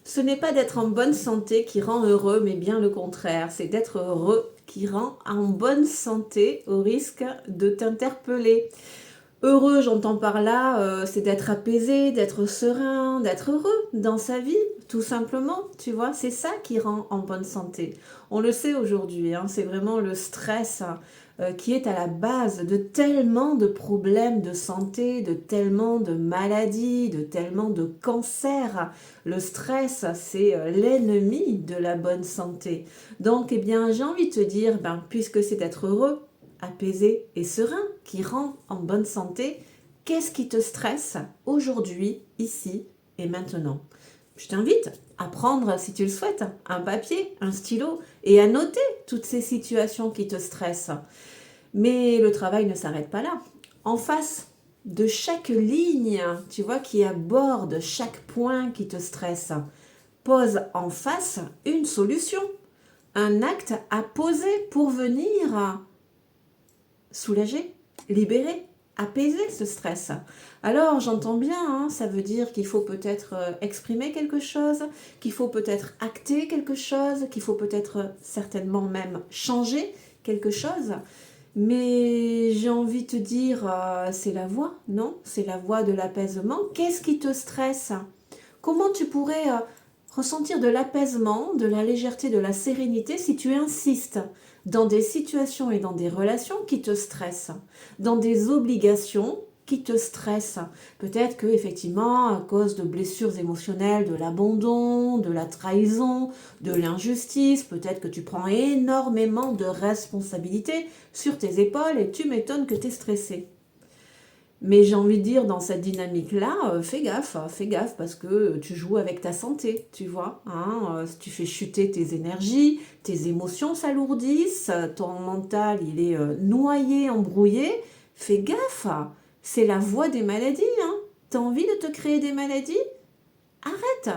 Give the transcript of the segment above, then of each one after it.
Ce n'est pas d'être en bonne santé qui rend heureux, mais bien le contraire. C'est d'être heureux qui rend en bonne santé au risque de t'interpeller. Heureux, j'entends par là, c'est d'être apaisé, d'être serein, d'être heureux dans sa vie, tout simplement. Tu vois, c'est ça qui rend en bonne santé. On le sait aujourd'hui, hein, c'est vraiment le stress qui est à la base de tellement de problèmes de santé, de tellement de maladies, de tellement de cancers. Le stress, c'est l'ennemi de la bonne santé. Donc, eh bien, j'ai envie de te dire, ben, puisque c'est d'être heureux, apaisé et serein qui rend en bonne santé, qu'est-ce qui te stresse aujourd'hui, ici et maintenant? Je t'invite à prendre, si tu le souhaites, un papier, un stylo et à noter toutes ces situations qui te stressent. Mais le travail ne s'arrête pas là. En face de chaque ligne, tu vois, qui aborde chaque point qui te stresse, pose en face une solution, un acte à poser pour venir soulager, libérer, apaiser ce stress. Alors j'entends bien, hein, ça veut dire qu'il faut peut-être exprimer quelque chose, qu'il faut peut-être acter quelque chose, qu'il faut peut-être certainement même changer quelque chose. Mais j'ai envie de te dire, c'est la voie, non? C'est la voie de l'apaisement. Qu'est-ce qui te stresse? Comment tu pourrais ressentir de l'apaisement, de la légèreté, de la sérénité si tu insistes dans des situations et dans des relations qui te stressent, dans des obligations qui te stressent. Peut-être que effectivement, à cause de blessures émotionnelles, de l'abandon, de la trahison, de l'injustice, peut-être que tu prends énormément de responsabilités sur tes épaules et tu m'étonnes que tu es stressé. Mais j'ai envie de dire, dans cette dynamique-là, fais gaffe parce que tu joues avec ta santé, tu vois. Hein, si tu fais chuter tes énergies, tes émotions s'alourdissent, ton mental, il est noyé, embrouillé, fais gaffe. C'est la voie des maladies. Hein. T'as envie de te créer des maladies? Arrête.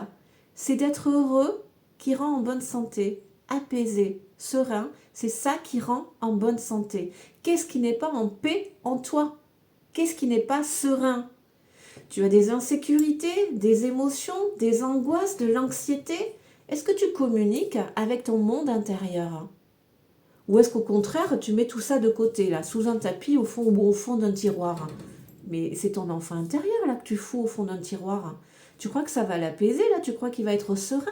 C'est d'être heureux qui rend en bonne santé, apaisé, serein. C'est ça qui rend en bonne santé. Qu'est-ce qui n'est pas en paix en toi? Qu'est-ce qui n'est pas serein? Tu as des insécurités, des émotions, des angoisses, de l'anxiété? Est-ce que tu communiques avec ton monde intérieur? Ou est-ce qu'au contraire, tu mets tout ça de côté, là, sous un tapis au fond, ou au fond d'un tiroir? Mais c'est ton enfant intérieur, là, que tu fous au fond d'un tiroir. Tu crois que ça va l'apaiser, là? Tu crois qu'il va être serein?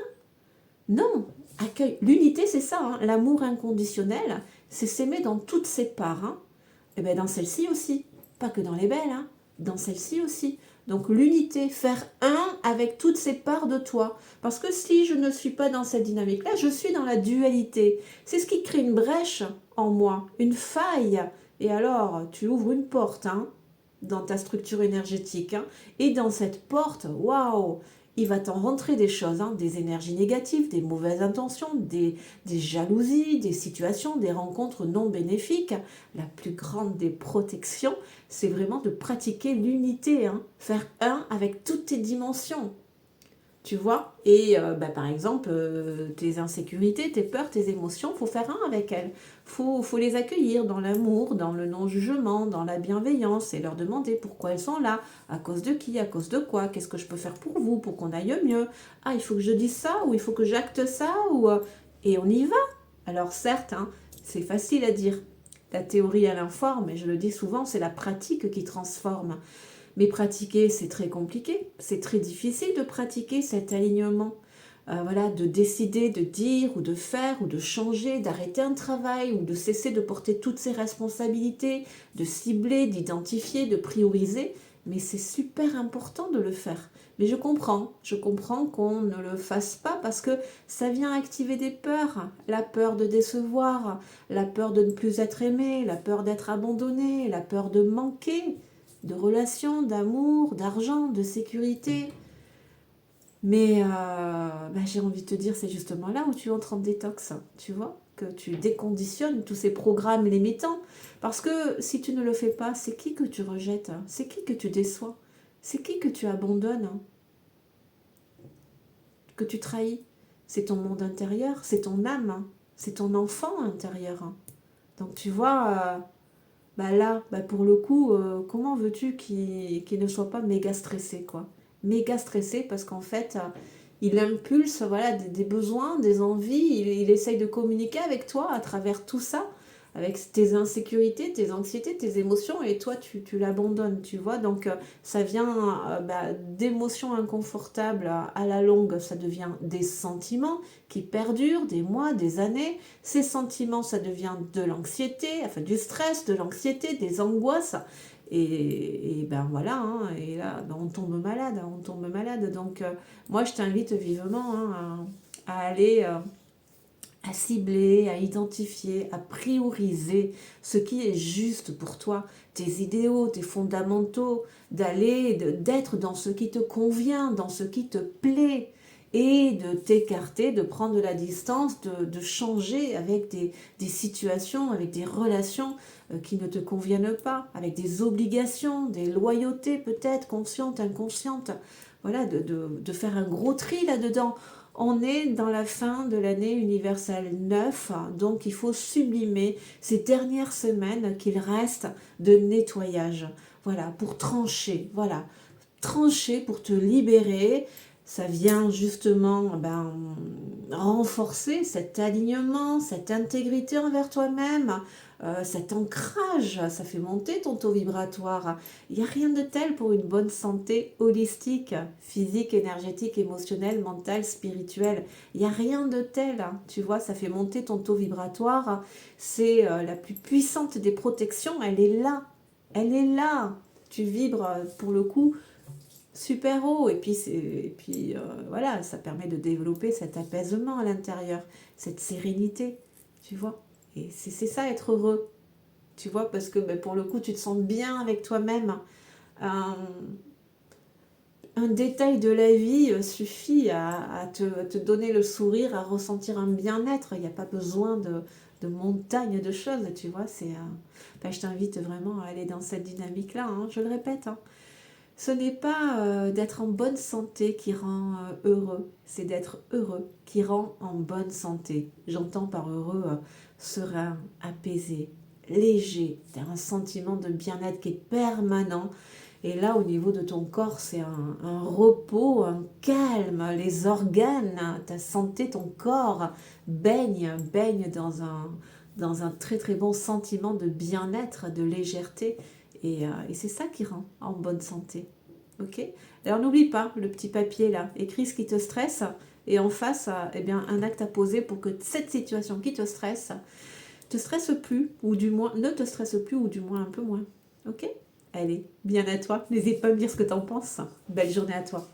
Non, accueille. L'unité, c'est ça, hein. L'amour inconditionnel, c'est s'aimer dans toutes ses parts. Hein. Et bien dans celle-ci aussi, pas que dans les belles, hein, dans celle-ci aussi. Donc l'unité, faire un avec toutes ces parts de toi. Parce que si je ne suis pas dans cette dynamique-là, je suis dans la dualité. C'est ce qui crée une brèche en moi, une faille. Et alors, tu ouvres une porte hein, dans ta structure énergétique. Hein, et dans cette porte, waouh, il va t'en rentrer des choses, hein, des énergies négatives, des mauvaises intentions, des jalousies, des situations, des rencontres non bénéfiques. La plus grande des protections, c'est vraiment de pratiquer l'unité, hein, faire un avec toutes tes dimensions. Tu vois? Et par exemple, tes insécurités, tes peurs, tes émotions, faut faire un avec elles. Faut les accueillir dans l'amour, dans le non-jugement, dans la bienveillance et leur demander pourquoi elles sont là, à cause de qui, à cause de quoi, qu'est-ce que je peux faire pour vous, pour qu'on aille mieux. Ah, il faut que je dise ça, ou il faut que j'acte ça, ou... Et on y va. Alors certes, hein, c'est facile à dire. La théorie, elle informe, mais je le dis souvent, c'est la pratique qui transforme. Mais pratiquer, c'est très compliqué. C'est très difficile de pratiquer cet alignement. Voilà, de décider de dire ou de faire ou de changer, d'arrêter un travail ou de cesser de porter toutes ses responsabilités, de cibler, d'identifier, de prioriser. Mais c'est super important de le faire. Mais je comprends qu'on ne le fasse pas parce que ça vient activer des peurs. La peur de décevoir, la peur de ne plus être aimé, la peur d'être abandonné, la peur de manquer de relations, d'amour, d'argent, de sécurité. Mais j'ai envie de te dire, c'est justement là où tu entres en détox, tu vois, que tu déconditionnes tous ces programmes limitants. Parce que si tu ne le fais pas, c'est qui que tu rejettes? C'est qui que tu déçois? C'est qui que tu abandonnes? Que tu trahis? C'est ton monde intérieur, c'est ton âme, c'est ton enfant intérieur. Donc tu vois, là, pour le coup, comment veux-tu qu'il ne soit pas méga stressé, quoi? Méga stressé parce qu'en fait, il impulse voilà, des besoins, des envies, il essaye de communiquer avec toi à travers tout ça, avec tes insécurités, tes anxiétés, tes émotions, et toi tu l'abandonnes, tu vois. Donc ça vient d'émotions inconfortables à la longue, ça devient des sentiments qui perdurent des mois, des années. Ces sentiments, ça devient de l'anxiété, enfin du stress, de l'anxiété, des angoisses. Et ben voilà, hein, et là, ben on tombe malade, hein, on tombe malade. Donc, moi, je t'invite vivement hein, à aller, à cibler, à identifier, à prioriser ce qui est juste pour toi, tes idéaux, tes fondamentaux, d'être dans ce qui te convient, dans ce qui te plaît, et de t'écarter, de prendre de la distance, de changer avec des situations, avec des relations qui ne te conviennent pas, avec des obligations, des loyautés peut-être, conscientes, inconscientes. Voilà, de faire un gros tri là-dedans. On est dans la fin de l'année universelle 9, donc il faut sublimer ces dernières semaines qu'il reste de nettoyage. Voilà, pour trancher, voilà, trancher pour te libérer. Ça vient justement renforcer cet alignement, cette intégrité envers toi-même, cet ancrage. Ça fait monter ton taux vibratoire. Il n'y a rien de tel pour une bonne santé holistique, physique, énergétique, émotionnelle, mentale, spirituelle. Il n'y a rien de tel. Hein. Tu vois, ça fait monter ton taux vibratoire. C'est la plus puissante des protections. Elle est là. Elle est là. Tu vibres pour le coup super haut. Voilà, ça permet de développer cet apaisement à l'intérieur, cette sérénité, tu vois. Et c'est ça être heureux, tu vois, parce que pour le coup, tu te sens bien avec toi-même. Un, un détail de la vie suffit à te donner le sourire, à ressentir un bien-être. Il n'y a pas besoin de montagnes de choses, tu vois. Je t'invite vraiment à aller dans cette dynamique-là, hein, je le répète. Hein. Ce n'est pas d'être en bonne santé qui rend heureux, c'est d'être heureux qui rend en bonne santé. J'entends par heureux serein, apaisé, léger, tu as un sentiment de bien-être qui est permanent. Et là, au niveau de ton corps, c'est un repos, un calme, les organes, ta santé, ton corps baigne dans un très très bon sentiment de bien-être, de légèreté. Et c'est ça qui rend en bonne santé. Ok. Alors n'oublie pas le petit papier là, écris ce qui te stresse et en face, eh bien, un acte à poser pour que cette situation qui te stresse plus, ou du moins ne te stresse plus, ou du moins un peu moins. Ok. Allez, bien à toi. N'hésite pas à me dire ce que t'en penses. Belle journée à toi.